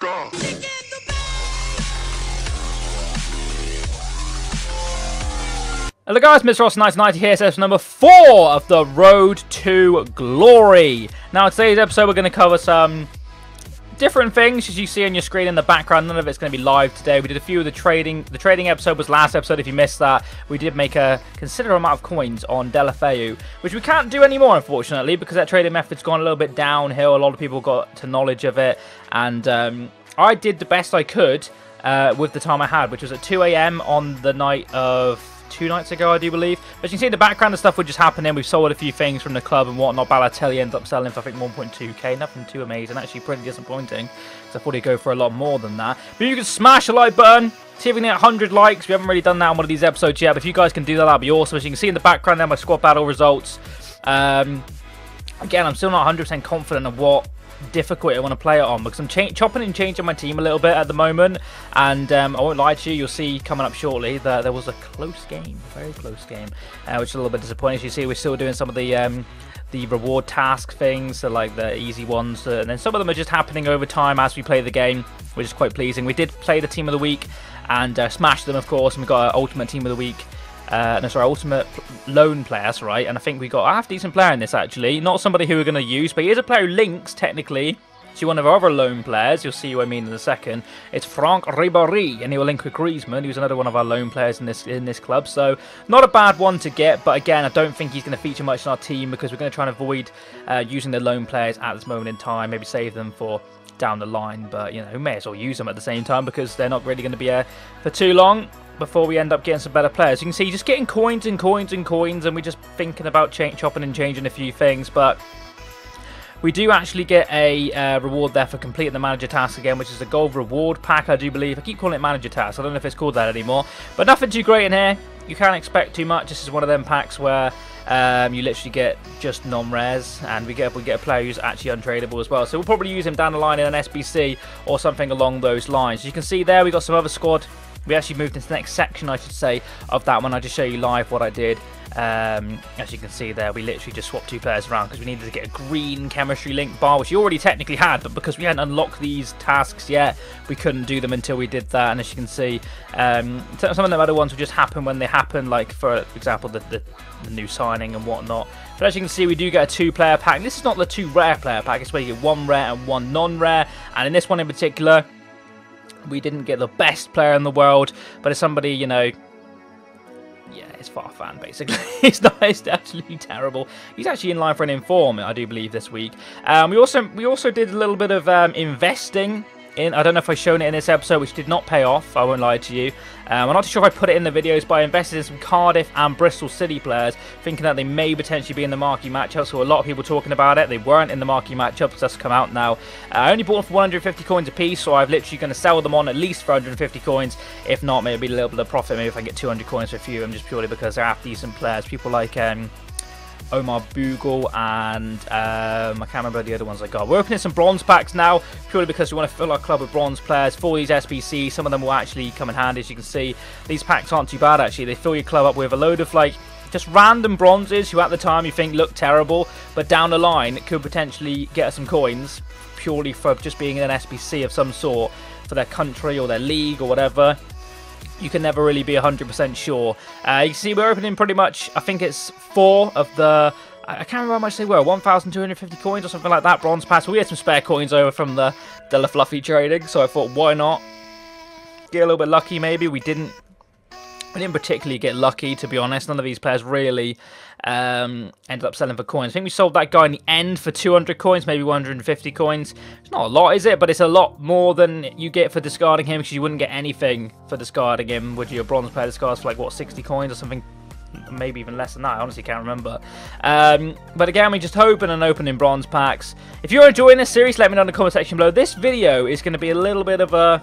go. Hello guys, Mr. Ross1990 here, so it's number 4 of the Road to Glory. Now in today's episode we're going to cover some different things, as you see on your screen in the background. None of it's going to be live today. We did a few of the trading. The trading episode was last episode. If you missed that, we did make a considerable amount of coins on Deulofeu, which we can't do anymore, unfortunately, because that trading method's gone a little bit downhill. A lot of people got to knowledge of it, and I did the best I could with the time I had, which was at 2 AM on the night of 2 nights ago, I do believe. But you can see in the background, the stuff would just happening. We've sold a few things from the club and whatnot. Balotelli ended up selling for, I think, 1.2k. Nothing too amazing. Actually, pretty disappointing, because I thought he'd go for a lot more than that. But you can smash a like button. See if we can get 100 likes. We haven't really done that on one of these episodes yet. But if you guys can do that, that'd be awesome. As you can see in the background there, my squad battle results. Again, I'm still not 100% confident of what difficult I want to play it on, because I'm chopping and changing my team a little bit at the moment, and I won't lie to you, you'll see coming up shortly that there was a close game, very close game, which is a little bit disappointing. As you see, we're still doing some of the reward task things, so like the easy ones, and then some of them are just happening over time as we play the game, which is quite pleasing. We did play the team of the week and smashed them, of course, and we got our ultimate team of the week. No, sorry, ultimate loan player, that's right. And I think we got a half-decent player in this, actually. Not somebody who we're going to use, but he is a player who links, technically, to one of our other loan players. You'll see who I mean in a second. It's Franck Ribéry, and he will link with Griezmann, who's another one of our loan players in this club. So, not a bad one to get, but again, I don't think he's going to feature much in our team, because we're going to try and avoid using the loan players at this moment in time. Maybe save them for down the line, but, you know, we may as well use them at the same time, because they're not really going to be here for too long before we end up getting some better players. You can see just getting coins and coins and coins, and we're just thinking about chopping and changing a few things, but we do actually get a reward there for completing the manager task again, which is a gold reward pack, I do believe. I keep calling it manager task. I don't know if it's called that anymore, but nothing too great in here. You can't expect too much. This is one of them packs where you literally get just non-rares, and we get a player who's actually untradeable as well. So we'll probably use him down the line in an SBC or something along those lines. As you can see there, we got some other squad. We actually moved into the next section, I should say, of that one. I'll just show you live what I did. As you can see there, we literally just swapped 2 players around because we needed to get a green chemistry link bar, which you already technically had, but because we hadn't unlocked these tasks yet, we couldn't do them until we did that. And as you can see, some of the other ones will just happen when they happen, like, for example, the new signing and whatnot. But as you can see, we do get a 2-player pack. This is not the 2 rare player pack, it's where you get 1 rare and 1 non-rare. And in this one in particular, we didn't get the best player in the world, but it's somebody, you know, yeah, it's Farfan, basically. It's absolutely terrible. He's actually in line for an inform, I do believe, this week. We also did a little bit of investing in, I don't know if I've shown it in this episode, which did not pay off, I won't lie to you. I'm not sure if I put it in the videos, but I invested in some Cardiff and Bristol City players, thinking that they may potentially be in the marquee matchup. So a lot of people talking about it. They weren't in the marquee matchup, because that's come out now. I only bought them for 150 coins a piece, so I'm literally going to sell them on at least for 150 coins. If not, maybe a little bit of profit. Maybe if I can get 200 coins for a few of them, just purely because they're half-decent players. People like Omar Bogle and I can't remember the other ones I got. We're opening some bronze packs now, purely because we want to fill our club with bronze players for these SBCs. Some of them will actually come in handy. As you can see, these packs aren't too bad, actually. They fill your club up with a load of, like, just random bronzes who at the time you think look terrible, but down the line it could potentially get us some coins purely for just being an SBC of some sort for their country or their league or whatever. You can never really be 100% sure. You can see we're opening pretty much, I think it's 4 of the, I can't remember how much they were, 1,250 coins or something like that, bronze pass. We had some spare coins over from the Fluffy trading, so I thought, why not get a little bit lucky maybe. We didn't particularly get lucky, to be honest. None of these players really ended up selling for coins. I think we sold that guy in the end for 200 coins, maybe 150 coins. It's not a lot, is it? But it's a lot more than you get for discarding him, because you wouldn't get anything for discarding him. Would you? A bronze player discards for, like, what, 60 coins or something? Maybe even less than that. I honestly can't remember. But again, we just opening bronze packs. If you're enjoying this series, let me know in the comment section below. This video is going to be a little bit of a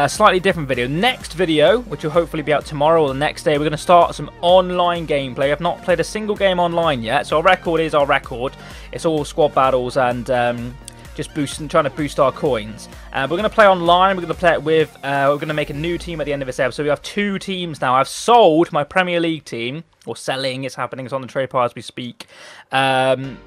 slightly different video. Next video, which will hopefully be out tomorrow or the next day, we're going to start some online gameplay. I've not played a single game online yet, so our record is our record. It's all squad battles and just trying to boost our coins. We're going to play online. We're going to play it with, we're going to make a new team at the end of this episode. We have 2 teams now. I've sold my Premier League team, or selling, it's happening, it's on the trade pile as we speak,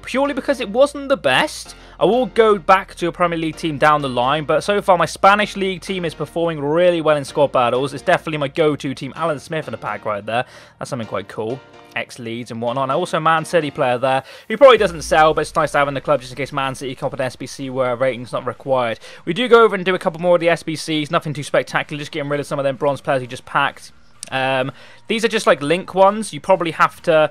purely because it wasn't the best. I will go back to a Premier League team down the line, but so far my Spanish League team is performing really well in squad battles. It's definitely my go-to team. Alan Smith in the pack right there. That's something quite cool. Ex-Leeds and whatnot. And also a Man City player there, who probably doesn't sell, but it's nice to have in the club just in case Man City come up an SBC where a rating's not required. We do go over and do a couple more of the SBCs, nothing too spectacular, just getting rid of some of them bronze players we just packed. These are just like link ones. You probably have to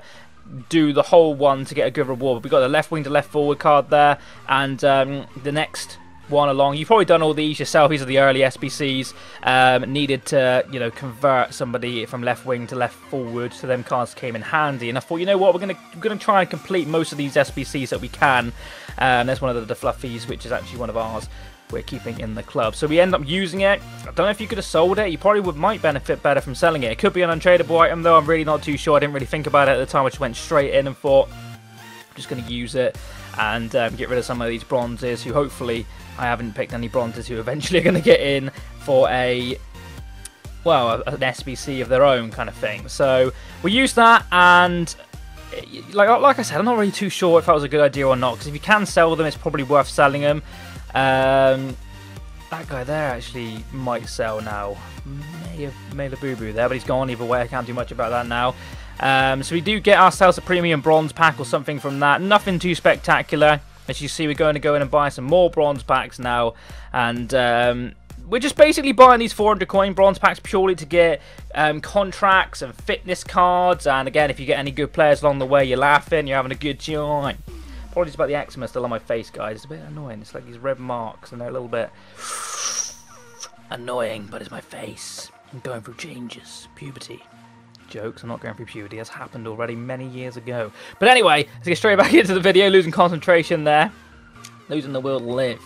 do the whole one to get a good reward. But we've got the left wing to left forward card there, and the next one along. You've probably done all these yourself. These are the early SBCs needed to, you know, convert somebody from left wing to left forward. So them cards came in handy, and I thought, you know what, we're gonna try and complete most of these SBCs that we can. There's one of the fluffies, which is actually one of ours. We're keeping in the club, so we end up using it. I don't know if you could have sold it. You probably might benefit better from selling it. It could be an untradeable item though. I'm really not too sure. I didn't really think about it at the time. I just went straight in and thought I'm just going to use it and get rid of some of these bronzes who hopefully I haven't picked any bronzes who eventually are going to get in for a, well, an SBC of their own kind of thing. So we use that, and like I said, I'm not really too sure if that was a good idea or not, because if you can sell them, it's probably worth selling them. That guy there actually might sell now. May have made a boo-boo there, but he's gone either way. I can't do much about that now. So we do get ourselves a premium bronze pack or something from that. Nothing too spectacular. As you see, we're going to go in and buy some more bronze packs now. And we're just basically buying these 400 coin bronze packs purely to get contracts and fitness cards. And again, if you get any good players along the way, you're laughing, you're having a good time. Apologies about the eczema still on my face, guys. It's a bit annoying. It's like these red marks, and they're a little bit annoying, but it's my face. I'm going through changes. Puberty. Jokes, I'm not going through puberty. That's happened already many years ago. But anyway, let's get straight back into the video. Losing concentration there. Losing the will to live.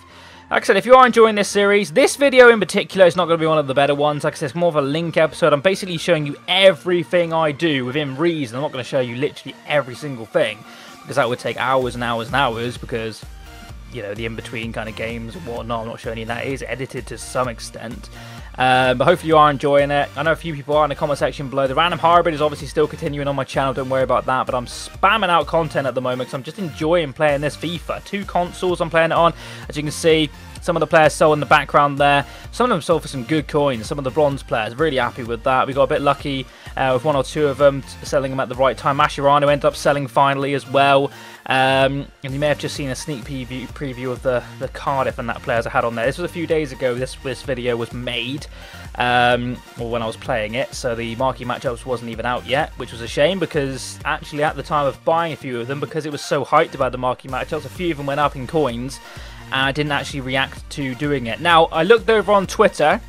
Like I said, if you are enjoying this series, this video in particular is not going to be one of the better ones. Like I said, it's more of a link episode. I'm basically showing you everything I do within reason. I'm not going to show you literally every single thing, because that would take hours and hours and hours, because, you know, the in-between kind of games and whatnot, I'm not showing you that. It is edited to some extent. But hopefully you are enjoying it. I know a few people are in the comment section below. The random hybrid is obviously still continuing on my channel, don't worry about that, but I'm spamming out content at the moment because I'm just enjoying playing this FIFA. 2 consoles I'm playing it on. As you can see, some of the players sold in the background there. Some of them sold for some good coins. Some of the bronze players, really happy with that. We got a bit lucky with 1 or 2 of them selling them at the right time. Mascherano ended up selling finally as well. And you may have just seen a sneak preview of the Cardiff and that players I had on there. This was a few days ago this video was made, or when I was playing it, so the marquee matchups wasn't even out yet, which was a shame, because actually at the time of buying a few of them, because it was so hyped about the marquee matchups, a few of them went up in coins, and I didn't actually react to doing it. Now, I looked over on Twitter,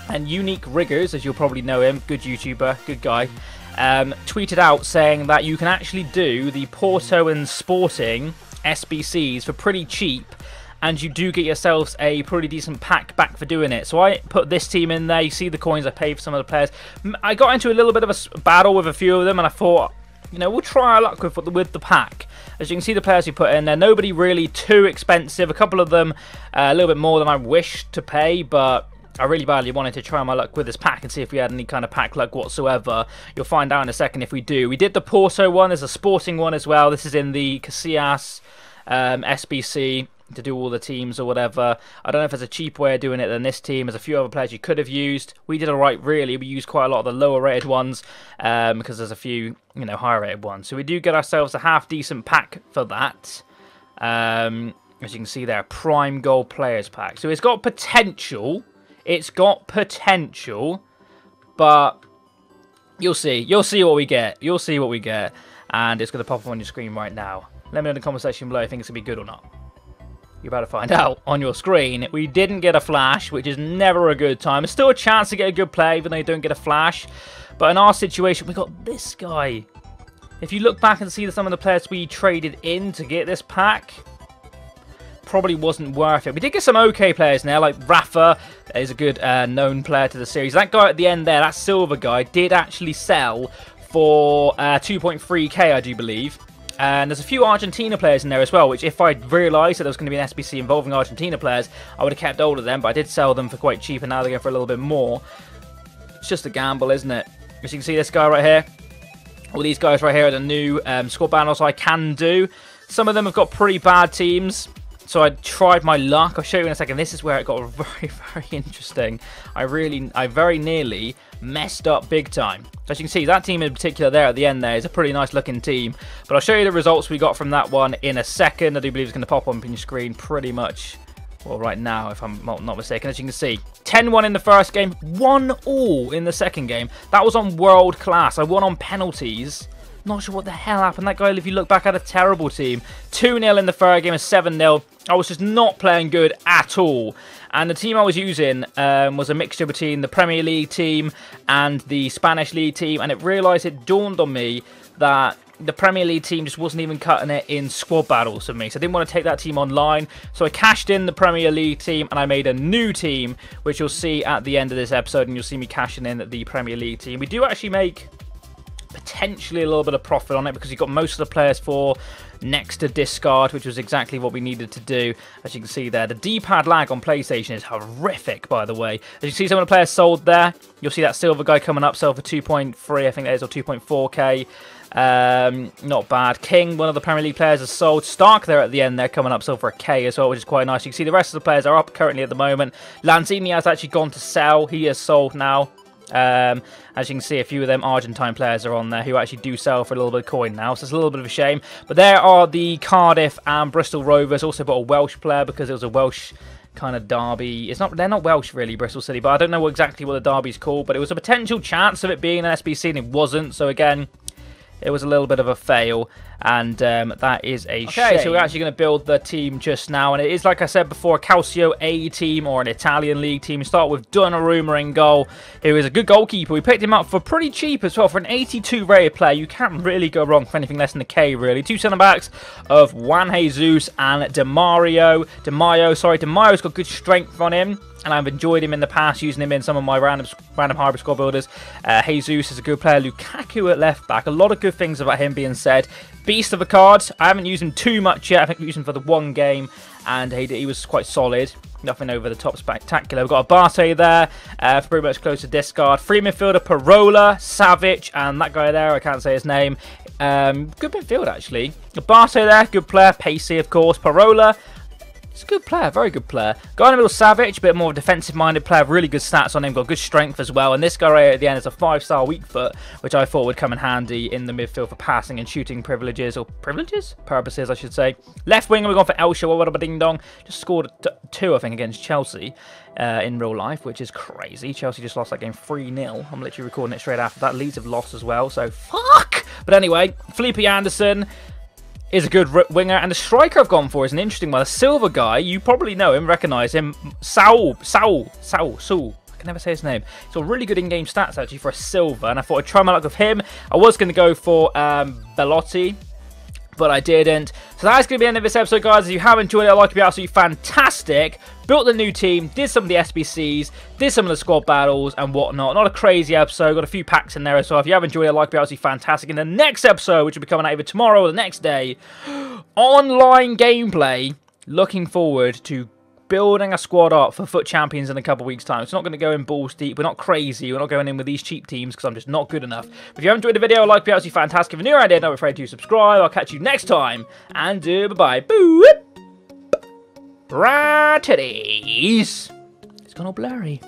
and Unique Riggers, as you'll probably know him, good YouTuber, good guy, tweeted out saying that you can actually do the Porto and Sporting SBCs for pretty cheap, and you do get yourselves a pretty decent pack back for doing it. So I put this team in there. You see the coins I paid for some of the players. I got into a little bit of a battle with a few of them, and I thought, you know, we'll try our luck with the pack. As you can see, the players we put in there, nobody really too expensive. A couple of them a little bit more than I wished to pay, but I really badly wanted to try my luck with this pack and see if we had any kind of pack luck whatsoever. You'll find out in a second if we do. We did the Porto one. There's a Sporting one as well. This is in the Casillas SBC to do all the teams or whatever. I don't know if there's a cheap way of doing it than this team. There's a few other players you could have used. We did alright, really. We used quite a lot of the lower rated ones because there's a few, you know, higher rated ones. So we do get ourselves a half decent pack for that. As you can see there, Prime Gold Players Pack. So it's got potential. It's got potential, but you'll see. You'll see what we get. You'll see what we get. And it's going to pop up on your screen right now. Let me know in the comment section below if you think it's going to be good or not. You're about to find out on your screen. We didn't get a flash, which is never a good time. There's still a chance to get a good play, even though you don't get a flash. But in our situation, we got this guy. If you look back and see some of the players we traded in to get this pack, probably wasn't worth it. We did get some okay players now, like Rafa is a good known player to the series. That guy at the end there, that silver guy, did actually sell for 2.3k, I do believe. And there's a few Argentina players in there as well, which if I realised that there was going to be an SBC involving Argentina players, I would have kept hold of them, but I did sell them for quite cheap, and now they're going for a little bit more. It's just a gamble, isn't it? As you can see, this guy right here, all these guys right here are the new squad battles I can do. Some of them have got pretty bad teams, so I tried my luck. I'll show you in a second. This is where it got very, very interesting. I very nearly messed up big time. As you can see, that team in particular there at the end there is a pretty nice looking team. But I'll show you the results we got from that one in a second. I do believe it's going to pop on your screen pretty much, well, right now, if I'm not mistaken. As you can see, 10-1 in the first game, 1-all in the second game. That was on world class. I won on penalties. Not sure what the hell happened. That guy, if you look back, had a terrible team. 2-0 in the third game, a 7-0. I was just not playing good at all. And the team I was using was a mixture between the Premier League team and the Spanish League team. And it dawned on me that the Premier League team just wasn't even cutting it in squad battles for me. So I didn't want to take that team online. So I cashed in the Premier League team and I made a new team, which you'll see at the end of this episode. And you'll see me cashing in the Premier League team. We do actually make potentially a little bit of profit on it because you've got most of the players for next to discard, which was exactly what we needed to do. As you can see there, the D-pad lag on PlayStation is horrific, by the way. As you see some of the players sold there, you'll see that silver guy coming up, sold for 2.3, I think that is, or 2.4k. Not bad. King, one of the Premier League players, has sold. Stark there at the end there, coming up, sold for a K as well, which is quite nice. You can see the rest of the players are up currently at the moment. Lanzini has actually gone to sell. He is sold now. As you can see, a few of them Argentine players are on there who actually do sell for a little bit of coin now, so it's a little bit of a shame. But there are the Cardiff and Bristol Rovers. Also got a Welsh player because it was a Welsh kind of derby. They're not Welsh really, Bristol City, but I don't know exactly what the derby's called, but it was a potential chance of it being an SBC and it wasn't. So again, it was a little bit of a fail, and that is a shame. So we're actually going to build the team just now, and it is, like I said before, a Calcio A team or an Italian league team. We start with Donnarumma in goal, who is a good goalkeeper. We picked him up for pretty cheap as well. For an 82 rated player, you can't really go wrong for anything less than a K, really. Two centre-backs of Juan Jesus and Di Maio. Di Maio's got good strength on him, and I've enjoyed him in the past, using him in some of my random hybrid squad builders. Jesus is a good player. Lukaku at left back. A lot of good things about him being said. Beast of a card. I haven't used him too much yet. I think I used him for the one game, and he was quite solid. Nothing over the top spectacular. We've got a Barte there, for pretty much close to discard. Free midfielder, Parola, Savic, and that guy there, I can't say his name. Good midfield, actually. Barte there, good player. Pacey, of course. Parola, he's a good player, very good player. Guy in the middle, Savic, a bit more defensive-minded player, really good stats on him, got good strength as well. And this guy right here at the end is a 5-star weak foot, which I thought would come in handy in the midfield for passing and shooting purposes, I should say. Left winger, we've gone for Elsha, what a ding-dong. Just scored 2, I think, against Chelsea in real life, which is crazy. Chelsea just lost that game 3-0. I'm literally recording it straight after that. Leeds have lost as well, so fuck! But anyway, Felipe Anderson is a good winger, and the striker I've gone for is an interesting one. A silver guy, you probably know him, recognise him, Saul. I can never say his name. He's got really good in-game stats actually for a silver, and I thought I'd try my luck with him. I was going to go for Belotti, but I didn't. So that's going to be the end of this episode, guys. If you have enjoyed it, I'd like to be absolutely fantastic. Built the new team, did some of the SBCs, did some of the squad battles and whatnot. Not a crazy episode, got a few packs in there as well. If you have enjoyed it, I'd like to be absolutely fantastic. In the next episode, which will be coming out either tomorrow or the next day, online gameplay. Looking forward to building a squad up for FUT Champions in a couple of weeks' time. It's not going to go in balls deep. We're not crazy. We're not going in with these cheap teams because I'm just not good enough. But if you have enjoyed the video, I'd like to be absolutely fantastic. If you're new around here, don't be afraid to subscribe. I'll catch you next time. And bye-bye. Boop. Right titties. It's gone all blurry.